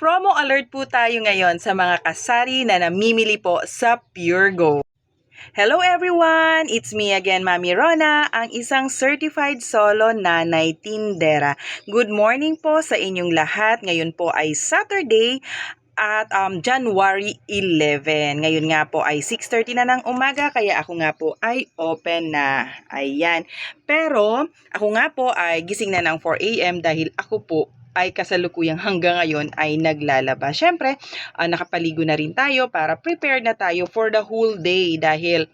Promo alert po tayo ngayon sa mga kasari na namimili po sa Pure Gold. Hello everyone! It's me again, Mami Rona, ang isang certified solo nanay tindera. Good morning po sa inyong lahat. Ngayon po ay Saturday at January 11. Ngayon nga po ay 6:30 na ng umaga, kaya ako nga po ay open na. Ayan. Pero ako nga po ay gising na ng 4 a.m. dahil ako po ay kasalukuyang hanggang ngayon ay naglalaba. Syempre, nakapaligo na rin tayo para prepared na tayo for the whole day dahil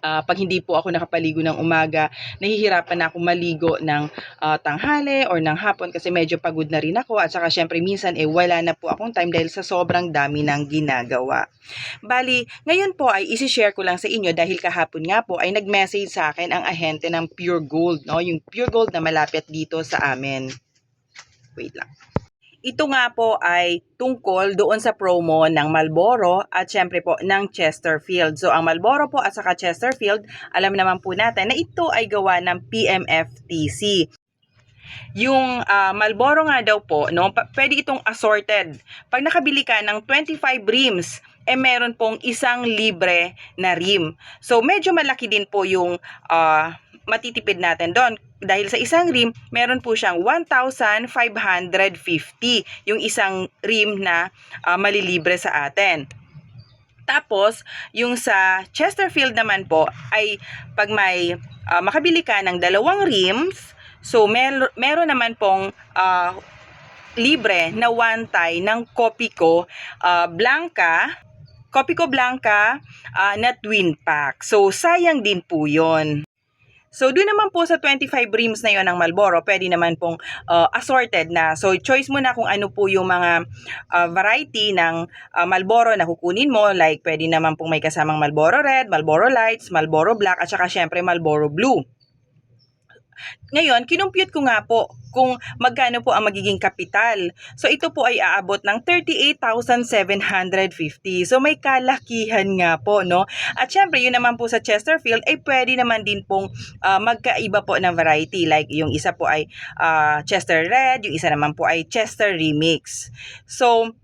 pag hindi po ako nakapaligo ng umaga, nahihirapan na ako maligo ng tanghali or ng hapon kasi medyo pagod na rin ako at saka syempre minsan wala na po akong time dahil sa sobrang dami ng ginagawa. Bali, ngayon po ay isi-share ko lang sa inyo dahil kahapon nga po ay nag-message sa akin ang ahente ng Pure Gold, no? Yung Pure Gold na malapit dito sa amin. Wait lang. Ito nga po ay tungkol doon sa promo ng Marlboro at syempre po ng Chesterfield. So ang Marlboro po at saka Chesterfield, alam naman po natin na ito ay gawa ng PMFTC. Yung Marlboro nga daw po, no, pwede itong assorted. Pag nakabili ka ng 25 rims, meron pong isang libre na rim. So medyo malaki din po yung matitipid natin doon. Dahil sa isang rim, meron po siyang 1,550 yung isang rim na malilibre sa atin. Tapos, yung sa Chesterfield naman po ay pag may makabili ka ng 2 rims, so meron naman pong libre na one tie ng Copico Blanca na twin pack. So, sayang din po yun. So, doon naman po sa 25 rims na yon ng Marlboro, pwede naman pong assorted na. So, choice mo na kung ano po yung mga variety ng Marlboro na kukunin mo. Like, pwede naman pong may kasamang Marlboro Red, Marlboro Lights, Marlboro Black, at saka syempre Marlboro Blue. Ngayon, kinumpute ko nga po kung magkano po ang magiging kapital. So, ito po ay aabot ng 38,750. So, may kalakihan nga po, no? At syempre, yun naman po sa Chesterfield, ay pwede naman din pong magkaiba po ng variety. Like, yung isa po ay Chester Red, yung isa naman po ay Chester Remix. So,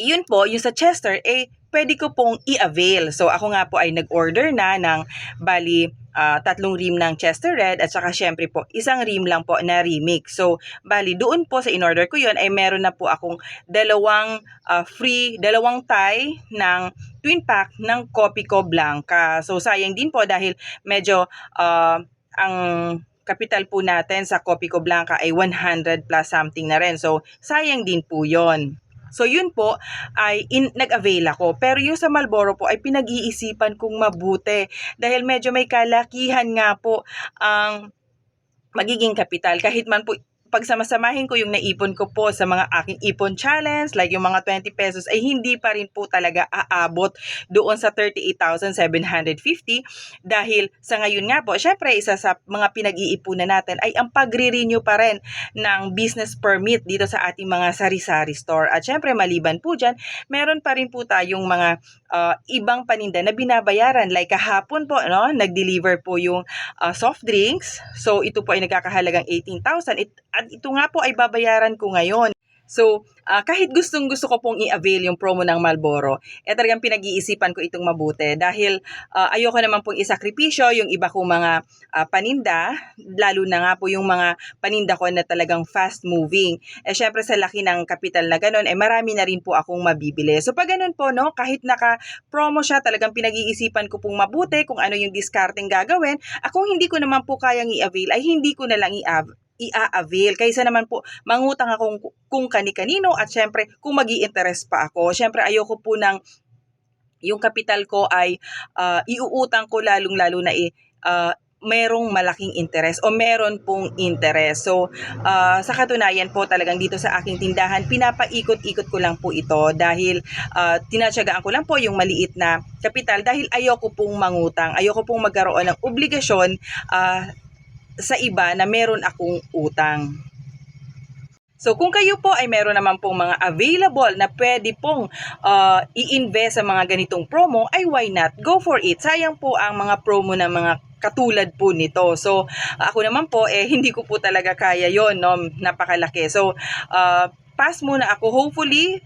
yun po, yung sa Chester, pwede ko pong i-avail. So, ako nga po ay nag-order na ng bali 3 rim ng Chester Red at saka syempre po, 1 rim lang po na remix. So, bali, doon po sa in-order ko yun, ay meron na po akong 2 tie ng twin pack ng Copico Blanca. So, sayang din po dahil medyo ang kapital po natin sa Copico Blanca ay 100 plus something na rin. So, sayang din po yon. So, yun po ay nag-avail ako. Pero yung sa Marlboro po ay pinag-iisipan kong mabuti dahil medyo may kalakihan nga po ang magiging kapital. Kahit man po pagsamasamahin ko yung naipon ko po sa mga aking ipon challenge, like yung mga 20 pesos, ay hindi pa rin po talaga aabot doon sa 38,750 dahil sa ngayon nga po, syempre isa sa mga pinag-iipunan natin ay ang pagre-renew pa rin ng business permit dito sa ating mga sari-sari store. At syempre maliban po dyan, meron pa rin po tayong mga ibang paninda na binabayaran. Like kahapon po, no, nag-deliver po yung soft drinks. So ito po ay nagkakahalagang 18,000. At ito nga po ay babayaran ko ngayon. So, kahit gustong-gusto ko pong i-avail yung promo ng Marlboro, talagang pinag-iisipan ko itong mabuti dahil ayoko naman pong isakripisyo yung iba kong mga paninda, lalo na nga po yung mga paninda ko na talagang fast-moving. Syempre sa laki ng kapital na ganun, marami na rin po akong mabibili. So, pag ganun po, no, kahit naka-promo siya, talagang pinag-iisipan ko pong mabuti kung ano yung discarding gagawin. Kung hindi ko naman po kayang i-avail, ay hindi ko na lang i-avail. Kaysa naman po, mangutang ako kung kani-kanino at syempre, kung magi-interest pa ako. Syempre, ayoko po ng yung kapital ko ay iuutang ko lalong-lalo na merong malaking interest o meron pong interest. So, sa katunayan po talagang dito sa aking tindahan, pinapaikot-ikot ko lang po ito dahil tinatsagaan ko lang po yung maliit na kapital dahil ayoko pong mangutang. Ayoko pong magkaroon ng obligasyon sa iba na meron akong utang. So kung kayo po ay meron naman pong mga available na pwede pong i-invest sa mga ganitong promo, ay why not? Go for it. Sayang po ang mga promo na mga katulad po nito. So ako naman po hindi ko po talaga kaya yon, no? Napakalaki. So mag-pass muna ako. Hopefully,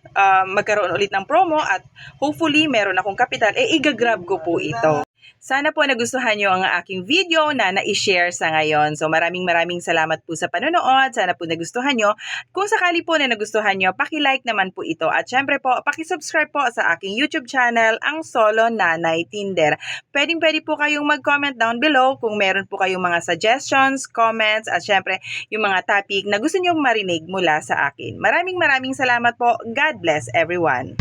magkaroon ulit ng promo at hopefully meron akong kapital, igagrab ko po ito. Sana po nagustuhan nyo ang aking video na na-share sa ngayon. So maraming salamat po sa panonood. Sana po nagustuhan nyo. Kung sakali po na nagustuhan nyo, paki-like naman po ito. At syempre po, paki-subscribe po sa aking YouTube channel, ang Solo Nanay Tinder. Pwede po kayong mag-comment down below kung meron po kayong mga suggestions, comments, at syempre yung mga topic na gusto nyo marinig mula sa akin. Maraming salamat po. God bless everyone.